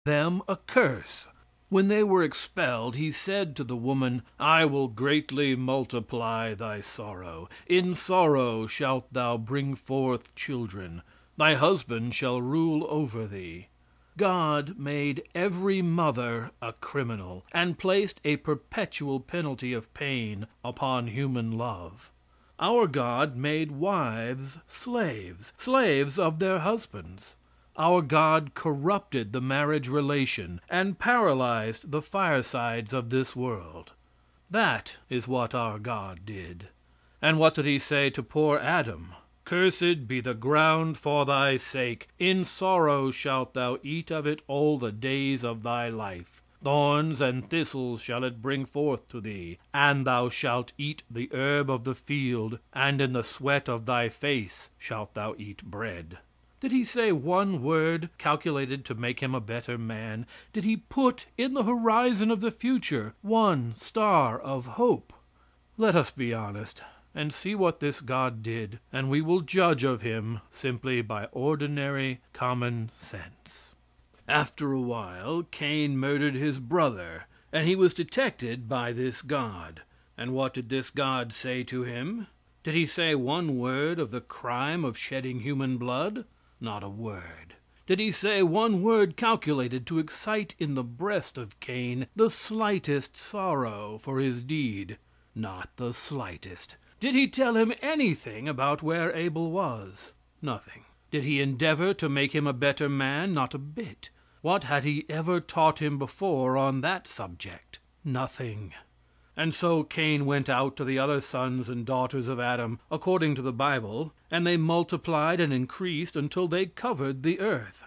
them a curse. When they were expelled, he said to the woman, I will greatly multiply thy sorrow. In sorrow shalt thou bring forth children. Thy husband shall rule over thee. God made every mother a criminal, and placed a perpetual penalty of pain upon human love. Our God made wives slaves, slaves of their husbands. Our God corrupted the marriage relation, and paralyzed the firesides of this world. That is what our God did. And what did he say to poor Adam? Cursed be the ground for thy sake. In sorrow shalt thou eat of it all the days of thy life. Thorns and thistles shall it bring forth to thee, and thou shalt eat the herb of the field, and in the sweat of thy face shalt thou eat bread. Did he say one word calculated to make him a better man? Did he put in the horizon of the future one star of hope? Let us be honest, and see what this God did, and we will judge of him simply by ordinary common sense. After a while, Cain murdered his brother, and he was detected by this God. And what did this God say to him? Did he say one word of the crime of shedding human blood? Not a word. Did he say one word calculated to excite in the breast of Cain the slightest sorrow for his deed? Not the slightest. Did he tell him anything about where Abel was? Nothing. Did he endeavor to make him a better man? Not a bit. What had he ever taught him before on that subject? Nothing. And so Cain went out to the other sons and daughters of Adam, according to the Bible, and they multiplied and increased until they covered the earth.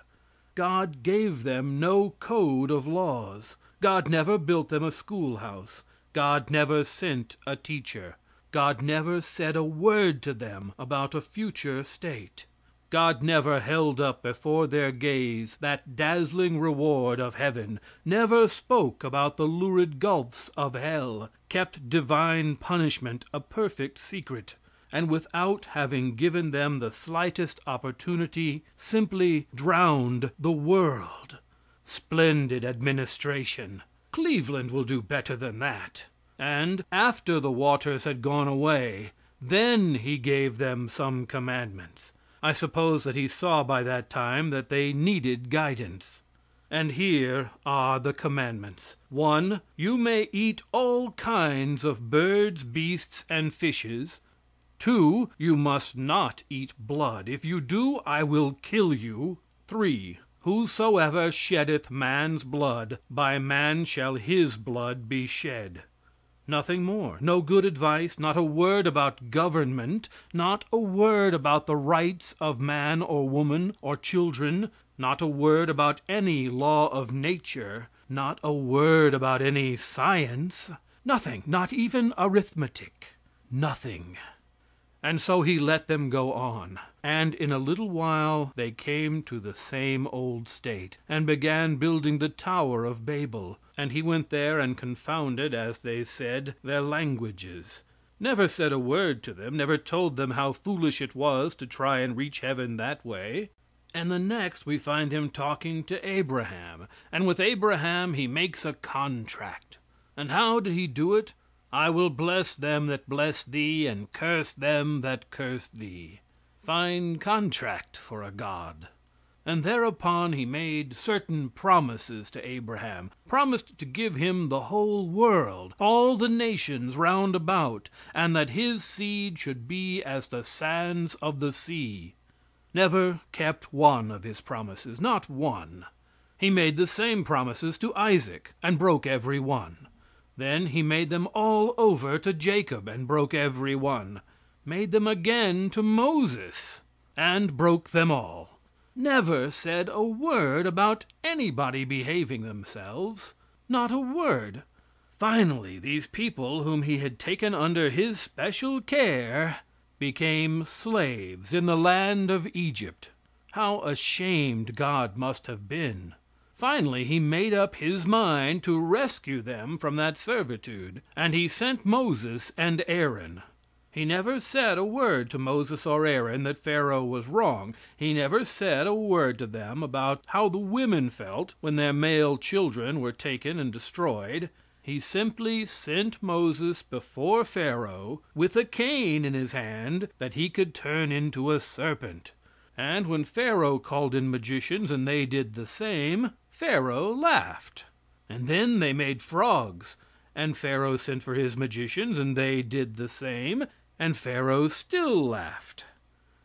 God gave them no code of laws. God never built them a schoolhouse. God never sent a teacher. God never said a word to them about a future state. God never held up before their gaze that dazzling reward of heaven, never spoke about the lurid gulfs of hell, kept divine punishment a perfect secret, and without having given them the slightest opportunity, simply drowned the world. Splendid administration. Cleveland will do better than that. And after the waters had gone away, then he gave them some commandments. I suppose that he saw by that time that they needed guidance. And here are the commandments. 1. You may eat all kinds of birds, beasts, and fishes. 2. You must not eat blood. If you do, I will kill you. 3. Whosoever sheddeth man's blood, by man shall his blood be shed. Nothing more. No good advice, not a word about government, not a word about the rights of man or woman or children, not a word about any law of nature, not a word about any science. Nothing, not even arithmetic. Nothing. And so he let them go on, and in a little while they came to the same old state, and began building the Tower of Babel, and he went there and confounded, as they said, their languages. Never said a word to them, never told them how foolish it was to try and reach heaven that way. And the next we find him talking to Abraham, and with Abraham he makes a contract. And how did he do it? I will bless them that bless thee, and curse them that curse thee. Fine contract for a God. And thereupon he made certain promises to Abraham, promised to give him the whole world, all the nations round about, and that his seed should be as the sands of the sea. Never kept one of his promises, not one. He made the same promises to Isaac, and broke every one. Then he made them all over to Jacob, and broke every one. Made them again to Moses, and broke them all. Never said a word about anybody behaving themselves. Not a word. Finally, these people whom he had taken under his special care became slaves in the land of Egypt. How ashamed God must have been. Finally, he made up his mind to rescue them from that servitude, and he sent Moses and Aaron. He never said a word to Moses or Aaron that Pharaoh was wrong. He never said a word to them about how the women felt when their male children were taken and destroyed. He simply sent Moses before Pharaoh with a cane in his hand that he could turn into a serpent. And when Pharaoh called in magicians and they did the same, Pharaoh laughed. And then they made frogs, and Pharaoh sent for his magicians and they did the same, and Pharaoh still laughed.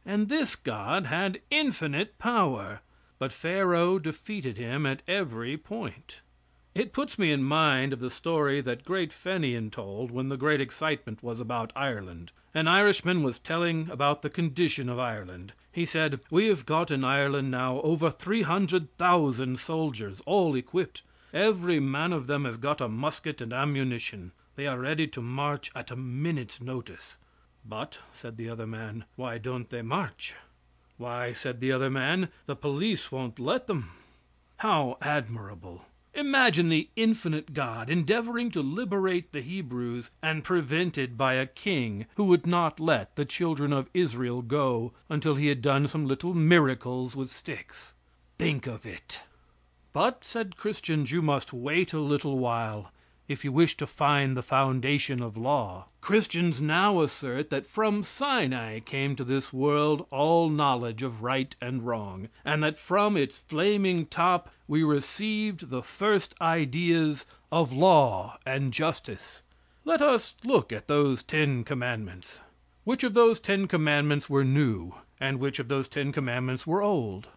And this God had infinite power, but Pharaoh defeated him at every point. It puts me in mind of the story that great Fenian told when the great excitement was about Ireland. An Irishman was telling about the condition of Ireland. He said, "We have got in Ireland now over 300,000 soldiers, all equipped. Every man of them has got a musket and ammunition. They are ready to march at a minute's notice." "But," said the other man, "why don't they march?" "Why," said the other man, "the police won't let them." How admirable! Imagine the infinite God endeavoring to liberate the Hebrews and prevented by a king who would not let the children of Israel go until he had done some little miracles with sticks. Think of it! "But," said Christians, "you must wait a little while if you wish to find the foundation of law." Christians now assert that from Sinai came to this world all knowledge of right and wrong, and that from its flaming top we received the first ideas of law and justice. Let us look at those 10 commandments. Which of those 10 commandments were new, and which of those 10 commandments were old?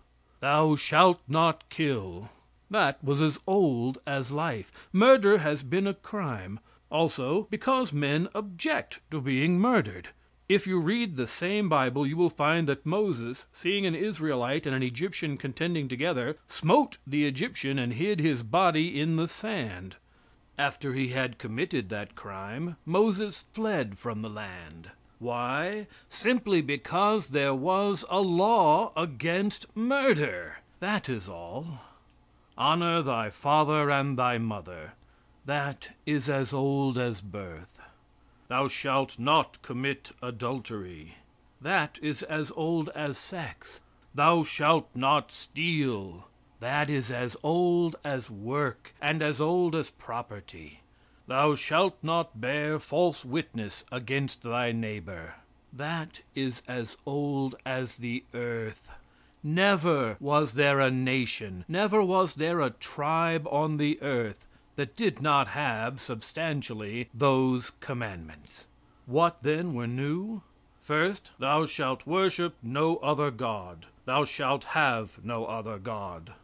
Thou shalt not kill. That was as old as life. Murder has been a crime, also because men object to being murdered. If you read the same Bible you will find that Moses, seeing an Israelite and an Egyptian contending together, smote the Egyptian and hid his body in the sand. After he had committed that crime, Moses fled from the land. Why? Simply because there was a law against murder. That is all. Honor thy father and thy mother. That is as old as birth. Thou shalt not commit adultery. That is as old as sex. Thou shalt not steal. That is as old as work, and as old as property. Thou shalt not bear false witness against thy neighbor. That is as old as the earth. Never was there a nation, never was there a tribe on the earth that did not have, substantially, those commandments. What then were new? First, thou shalt worship no other God. Thou shalt have no other God.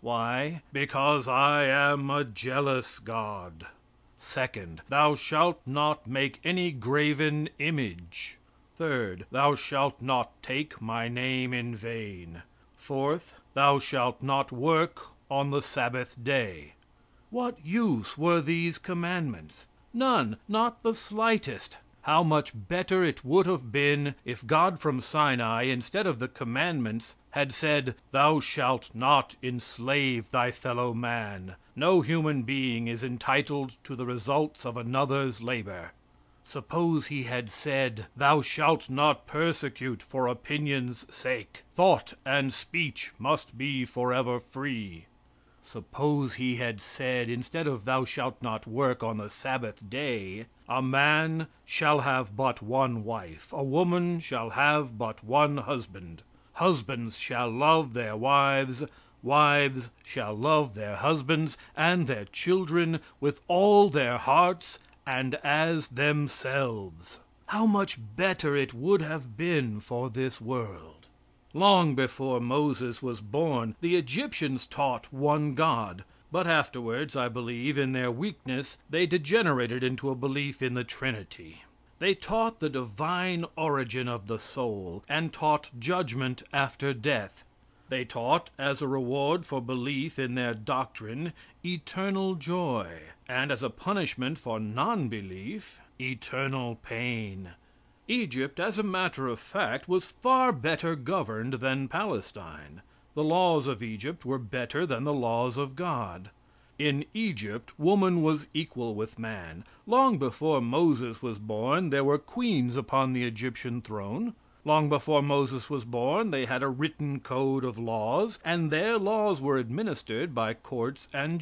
Why? Because I am a jealous God. Second, thou shalt not make any graven image. Third, thou shalt not take my name in vain. Fourth, thou shalt not work on the Sabbath day. What use were these commandments? None, not the slightest. How much better it would have been if God from Sinai, instead of the commandments, had said, "Thou shalt not enslave thy fellow man. No human being is entitled to the results of another's labor." Suppose he had said, "Thou shalt not persecute for opinion's sake. Thought and speech must be forever free." Suppose he had said, instead of "Thou shalt not work on the Sabbath day," "A man shall have but one wife, a woman shall have but one husband. Husbands shall love their wives, wives shall love their husbands and their children with all their hearts and as themselves." How much better it would have been for this world. Long before Moses was born the Egyptians taught one God, but afterwards, I believe, in their weakness, they degenerated into a belief in the Trinity. They taught the divine origin of the soul, and taught judgment after death. They taught, as a reward for belief in their doctrine, eternal joy, and as a punishment for non-belief, eternal pain. Egypt, as a matter of fact, was far better governed than Palestine. The laws of Egypt were better than the laws of God. In Egypt woman was equal with man. Long before Moses was born there were queens upon the Egyptian throne. Long before Moses was born they had a written code of laws, and their laws were administered by courts and